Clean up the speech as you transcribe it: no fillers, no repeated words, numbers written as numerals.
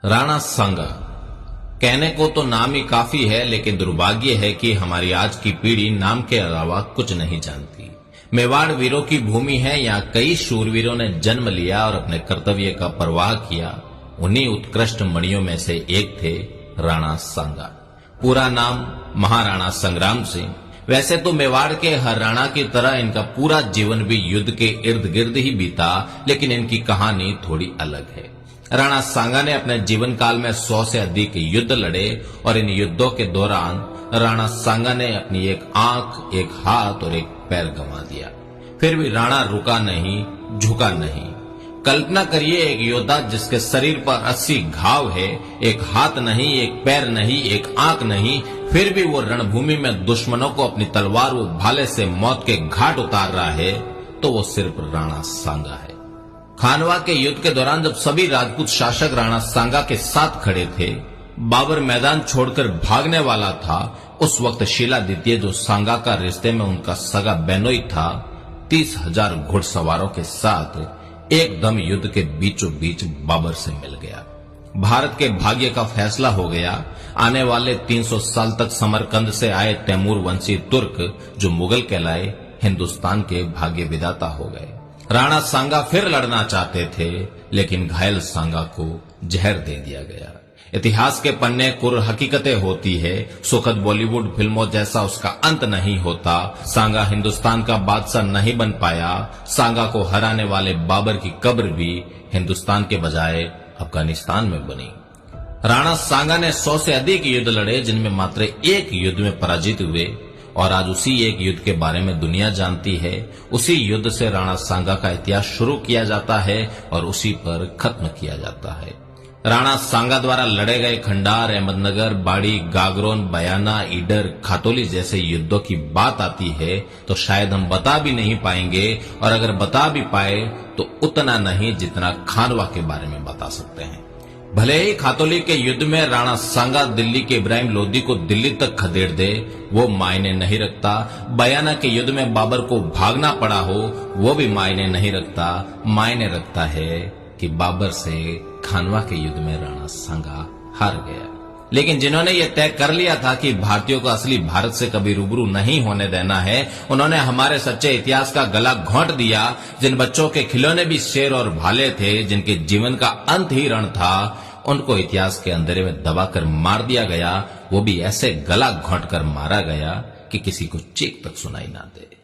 राणा सांगा। कहने को तो नाम ही काफी है, लेकिन दुर्भाग्य है कि हमारी आज की पीढ़ी नाम के अलावा कुछ नहीं जानती। मेवाड़ वीरों की भूमि है, यहाँ कई शूरवीरों ने जन्म लिया और अपने कर्तव्य का परवाह किया। उन्हीं उत्कृष्ट मणियों में से एक थे राणा सांगा। पूरा नाम महाराणा संग्राम सिंह। वैसे तो मेवाड़ के हर राणा की तरह इनका पूरा जीवन भी युद्ध के इर्द गिर्द ही बीता, लेकिन इनकी कहानी थोड़ी अलग है। राणा सांगा ने अपने जीवन काल में 100 से अधिक युद्ध लड़े और इन युद्धों के दौरान राणा सांगा ने अपनी एक आंख, एक हाथ और एक पैर गंवा दिया। फिर भी राणा रुका नहीं, झुका नहीं। कल्पना करिए, एक योद्धा जिसके शरीर पर 80 घाव है, एक हाथ नहीं, एक पैर नहीं, एक आंख नहीं, फिर भी वो रणभूमि में दुश्मनों को अपनी तलवार व भाले से मौत के घाट उतार रहा है, तो वो सिर्फ राणा सांगा है। खानवा के युद्ध के दौरान जब सभी राजपूत शासक राणा सांगा के साथ खड़े थे, बाबर मैदान छोड़कर भागने वाला था, उस वक्त शीला द्वितीय, जो सांगा का रिश्ते में उनका सगा बेनोई था, 30,000 घुड़सवारों के साथ एकदम युद्ध के बीचों बीच बाबर से मिल गया। भारत के भाग्य का फैसला हो गया। आने वाले 300 साल तक समरकंद से आए तैमूर वंशी तुर्क, जो मुगल कहलाए, हिंदुस्तान के भाग्य विधाता हो गए। राणा सांगा फिर लड़ना चाहते थे, लेकिन घायल सांगा को जहर दे दिया गया। इतिहास के पन्ने कुर हकीकतें होती है, सुखद बॉलीवुड फिल्मों जैसा उसका अंत नहीं होता। सांगा हिंदुस्तान का बादशाह नहीं बन पाया। सांगा को हराने वाले बाबर की कब्र भी हिंदुस्तान के बजाय अफगानिस्तान में बनी। राणा सांगा ने 100 से अधिक युद्ध लड़े, जिनमें मात्र एक युद्ध में पराजित हुए, और आज उसी एक युद्ध के बारे में दुनिया जानती है। उसी युद्ध से राणा सांगा का इतिहास शुरू किया जाता है और उसी पर खत्म किया जाता है। राणा सांगा द्वारा लड़े गए खंडार, अहमदनगर, बाड़ी, गागरोन, बयाना, ईडर, खातोली जैसे युद्धों की बात आती है तो शायद हम बता भी नहीं पाएंगे, और अगर बता भी पाए तो उतना नहीं जितना खानवा के बारे में बता सकते हैं। भले ही खातोली के युद्ध में राणा सांगा दिल्ली के इब्राहिम लोदी को दिल्ली तक खदेड़ दे, वो मायने नहीं रखता। बयाना के युद्ध में बाबर को भागना पड़ा हो, वो भी मायने नहीं रखता। मायने रखता है कि बाबर से खानवा के युद्ध में राणा सांगा हार गया। लेकिन जिन्होंने ये तय कर लिया था कि भारतीयों को असली भारत से कभी रूबरू नहीं होने देना है, उन्होंने हमारे सच्चे इतिहास का गला घोंट दिया। जिन बच्चों के खिलौने भी शेर और भाले थे, जिनके जीवन का अंत ही रण था, उनको इतिहास के अंधेरे में दबाकर मार दिया गया। वो भी ऐसे गला घोंट कर मारा गया कि किसी को चीख तक सुनाई ना दे।